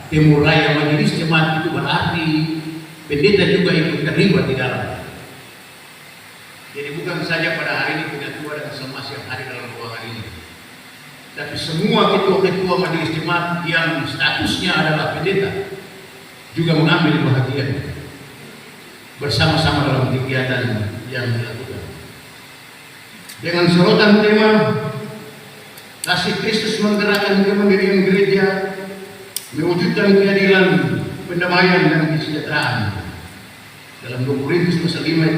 Timur Raya Majelis Jemaat itu berarti pendeta juga ikut terlibat di dalam. Jadi bukan saja pada hari ini penatua dan sama setiap hari dalam ruangan ini, tapi semua ketua-ketua majelis jemaat yang statusnya adalah pendeta juga mengambil bahagian bersama-sama dalam kegiatan yang dilakukan. Dengan sorotan tema kasih Kristus menggerakkan kemandirian gereja, mewujudkan keadilan, pendamaian dan kesejahteraan. Dalam 2 Korintus pasal 5 ayat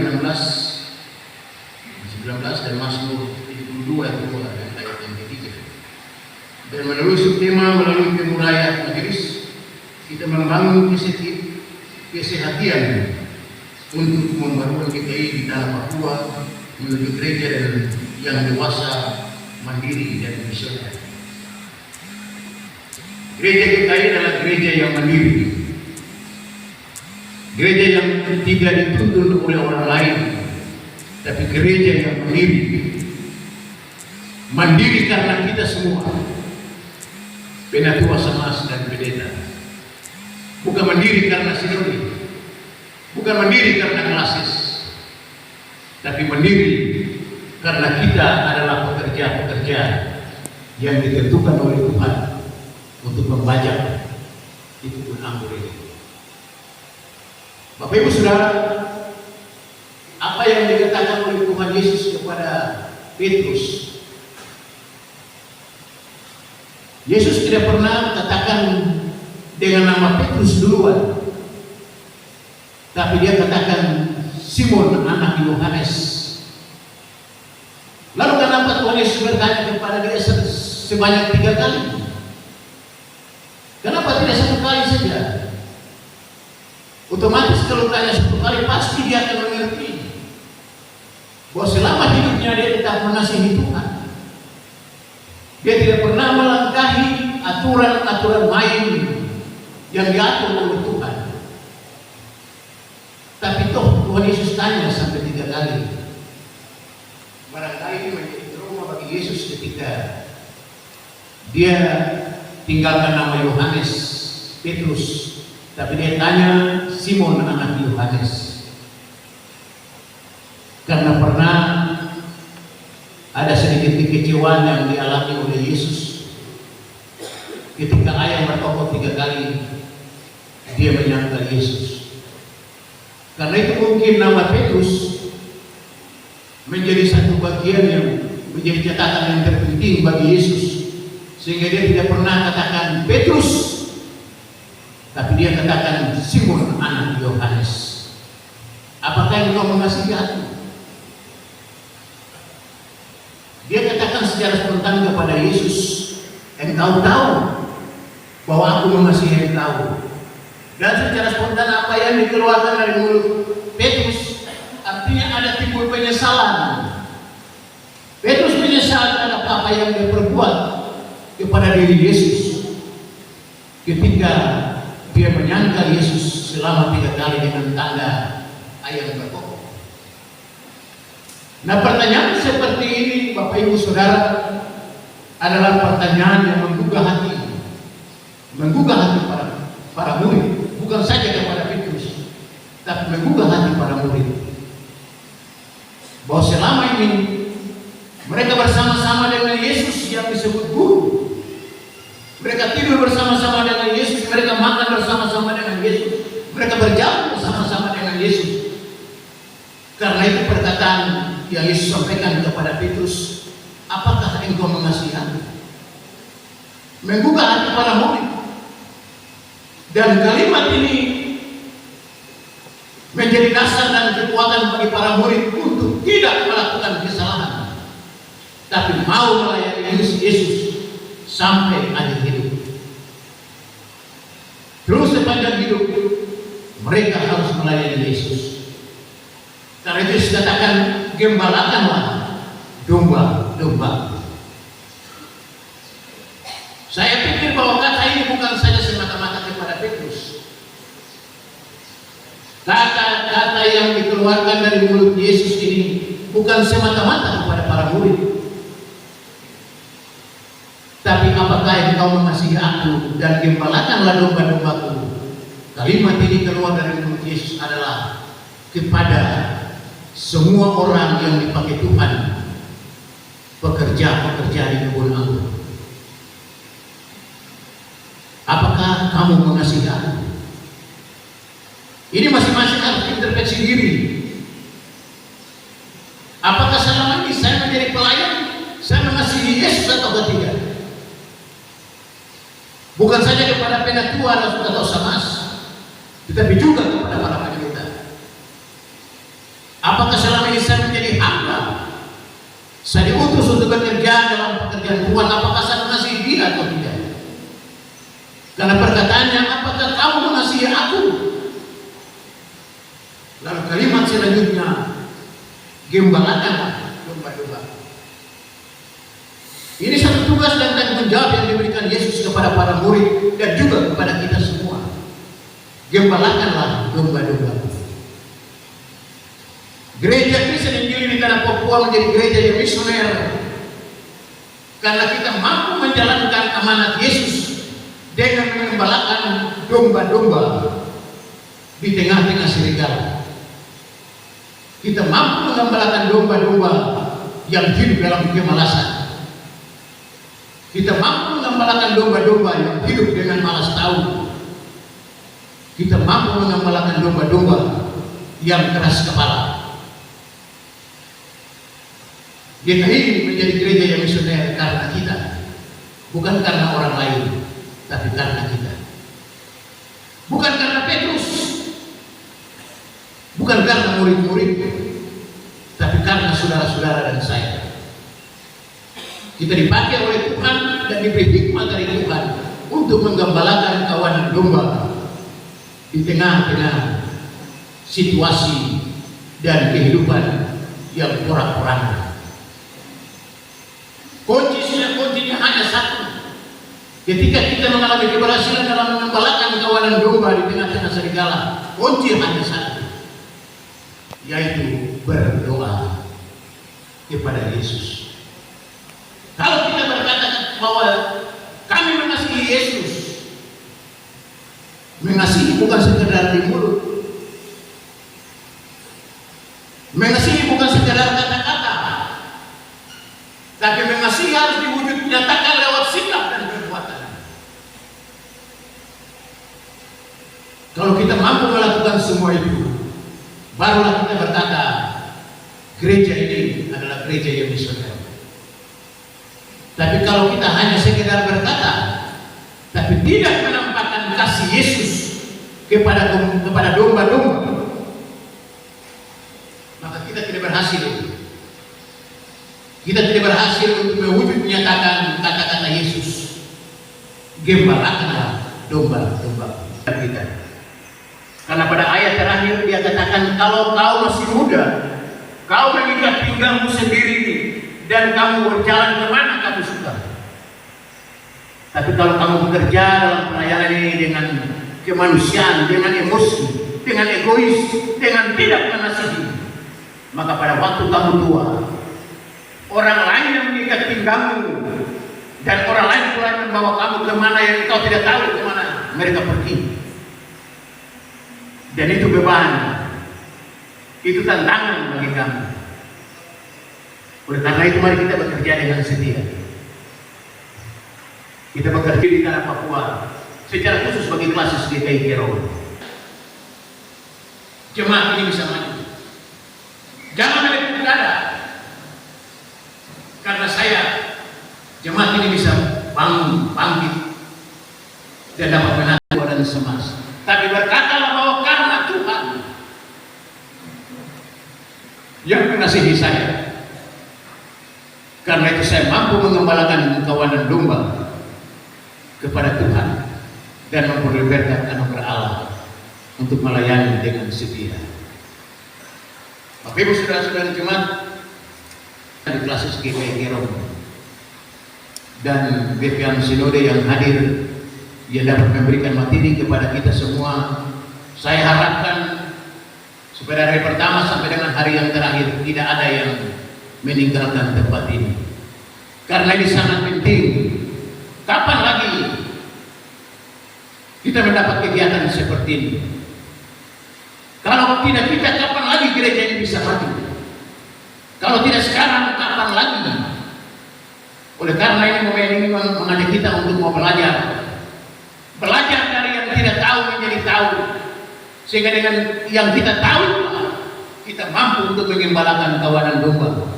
19 dan Mazmur 72 ayat yang ketiga. Dan melalui subtema, melalui pemulaian majelis, kita membangun kesehatian untuk membangun GKI di tanah Papua menuju gereja yang dewasa, mandiri dan visioner. Gereja GKI adalah gereja yang mandiri, gereja yang tidak dituntun oleh orang lain, tapi gereja yang mandiri. Mandiri karena kita semua, penatua Samas dan pendeta. Bukan mandiri karena sinodi, bukan mandiri karena klasis, tapi mandiri karena kita adalah pekerja-pekerja yang ditentukan oleh Tuhan untuk membajak itu pun anggur ini. Bapak Ibu Saudara, apa yang dikatakan oleh Tuhan Yesus kepada Petrus? Yesus tidak pernah katakan dengan nama Petrus duluan, tapi dia katakan Simon anak Yohanes. Lalu kenapa Tuhan Yesus bertanya kepada dia sebanyak 3 kali? Kenapa tidak 1 kali saja? Otomatis kalau tanya 1 kali pasti dia akan mengerti bahwa selama hidupnya dia tetap mengasihi Tuhan. Dia tidak pernah melangkahi aturan-aturan main yang diatur oleh Tuhan. Tapi toh Tuhan Yesus tanya sampai 3 kali. Barangkali ini menjadi trauma bagi Yesus ketika dia tinggalkan nama Yohanes, Petrus, tapi dia tanya Simon anak Yohanes. Karena pernah ada sedikit kekecewaan yang dialami oleh Yesus ketika ayam berkokok 3 kali dia menyangkal Yesus. Karena itu mungkin nama Petrus menjadi satu bagian yang menjadi catatan yang terpenting bagi Yesus, sehingga dia tidak pernah katakan Petrus, tapi dia katakan Simon anak Yohanes. Apakah engkau mengasihi aku? Dia katakan secara spontan kepada Yesus, engkau tahu bahwa aku mengasihi engkau. Dan secara spontan apa yang dikeluarkan dari mulut Petrus artinya ada timbul penyesalan. Petrus menyesal terhadap apa yang dia perbuat kepada diri Yesus ketika dia menyangkal Yesus selama 3 kali dengan tanda ayam berkokok. Nah, pertanyaan seperti ini Bapak Ibu Saudara adalah pertanyaan yang menggugah hati para murid, bukan saja kepada Petrus, tapi menggugah hati para murid. Bahwa selama ini mereka bersama-sama dengan Yesus yang disebut guru, mereka tidur bersama-sama dengan Yesus, mereka makan bersama-sama dengan Yesus, mereka berjalan bersama-sama dengan Yesus. Karena itu perkataan yang Yesus sampaikan kepada Petrus, apakah engkau mengasihi aku? Menggugah hati para murid. Dan kalimat ini menjadi dasar dan kekuatan bagi para murid untuk tidak melakukan kesalahan, tapi mau melayani Yesus sampai akhir hidup. Terus sepanjang hidup mereka harus melayani Yesus. Karena itu dikatakan gembalakanlah domba-domba. Saya pikir bahwa kata ini bukan saja semata-mata kepada Petrus. Kata-kata yang dikeluarkan dari mulut Yesus ini bukan semata-mata kepada para murid, tapi apakah engkau mengasihi aku dan gembalakanlah domba-dombaku. Kalimat ini keluar dari mulut Yesus adalah kepada semua orang yang dipakai Tuhan, pekerja-pekerja di kebun anggur. Apakah kamu mengasihi aku? Ini masing-masing harus introspeksi diri. Apakah selama ini saya menjadi pelayan, saya mengasihi Yesus atau tidak? Bukan saja kepada penatua atau samas, tetapi juga kepada para pendeta. Apakah selama ini saya menjadi hamba? Saya diutus untuk bekerja dalam pekerjaan Tuhan. Apakah saya mengasihi dia atau tidak? Karena perkataannya, apakah kamu mengasihi aku? Lalu kalimat selanjutnya, gembalakanlah domba-domba. Ini satu tugas dan tanggung jawab yang diberikan Yesus kepada para murid dan juga kepada kita semua. Gembalakanlah domba-domba. Gereja Kristen Injil di tanah Papua menjadi gereja yang misioner karena kita mampu menjalankan amanat Yesus dengan mengembalakan domba-domba di tengah-tengah serigala. Kita mampu mengembalakan domba-domba yang hidup dalam kemalasan. Kita mampu mengembalakan domba-domba yang hidup dengan malas tahu. Kita mampu mengembalakan domba-domba yang keras kepala. Kita ini menjadi gereja yang misioner karena kita, bukan karena orang lain, tapi karena kita. Bukan karena Petrus, bukan karena murid-murid, tapi karena saudara-saudara dan saya. Kita dipakai oleh Tuhan dan diberi hikmat dari Tuhan untuk menggembalakan kawanan domba di tengah-tengah situasi dan kehidupan yang porak-poranda. Kuncinya hanya satu. Ketika kita mengalami keberhasilan dalam mengembalakan kawanan domba di tengah-tengah serigala, kunci hanya satu, yaitu berdoa kepada Yesus. Kalau kita berkata bahwa kami mengasihi Yesus, mengasihi bukan sekedar di mulut, mengasihi bukan sekedar kata-kata, tapi mengasihi harus diwujud nyatakan lewat sikap dan perbuatan. Kalau kita mampu melakukan semua itu, barulah kita berkata gereja ini adalah gereja yang misioner. Tapi kalau kita hanya sekedar berkata, tapi tidak menampakkan kasih Yesus kepada domba-domba, maka kita tidak berhasil. Kita tidak berhasil untuk mewujud menyatakan kata-kata Yesus. Gembalakanlah domba-domba kita. Karena pada ayat terakhir dia katakan, kalau kau masih muda, kau mengikat pinggangmu sendiri dan kamu berjalan kemana kamu suka. Tapi kalau kamu bekerja dalam pelayanan ini dengan kemanusiaan, dengan emosi, dengan egois, dengan tidak mengasihi, maka pada waktu kamu tua, orang lain yang mengikat pinggangmu dan orang lain pula membawa kamu kemana yang kau tidak tahu kemana mereka pergi. Dan itu beban, itu tantangan bagi kamu. Oleh karena itu mari kita bekerja dengan setia. Kita bekerja di tanah Papua secara khusus bagi klasis GKI Kero. Jemaat ini bisa maju. Jangan ada dada. Karena saya, jemaat ini bisa bangun, bangkit dan dapat menang dan semas. Tapi berkatalah bahwa karena Tuhan yang mengasihi saya, karena itu saya mampu mengembalakan kawanan domba kepada Tuhan dan memperoleh berkat anugerah Allah untuk melayani dengan setia. Bapak Ibu saudara-saudara jemaat di klasis GKI Kero dan BPM Sinode yang hadir, yang dapat memberikan materi kepada kita semua. Saya harapkan supaya dari hari pertama sampai dengan hari yang terakhir tidak ada yang meninggalkan tempat ini, karena ini sangat penting. Kapan lagi kita mendapat kegiatan seperti ini? Kalau tidak kita, kapan lagi gereja ini bisa maju? Kalau tidak sekarang, kapan lagi? Oleh karena ini momen ini mengajak kita untuk mau belajar. Belajar dari yang tidak tahu menjadi tahu. Sehingga dengan yang kita tahu, kita mampu untuk mengembalakan kawanan domba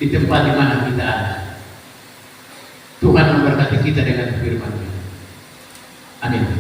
di tempat di mana kita ada. Tuhan memberkati kita dengan firman-Nya. Amin.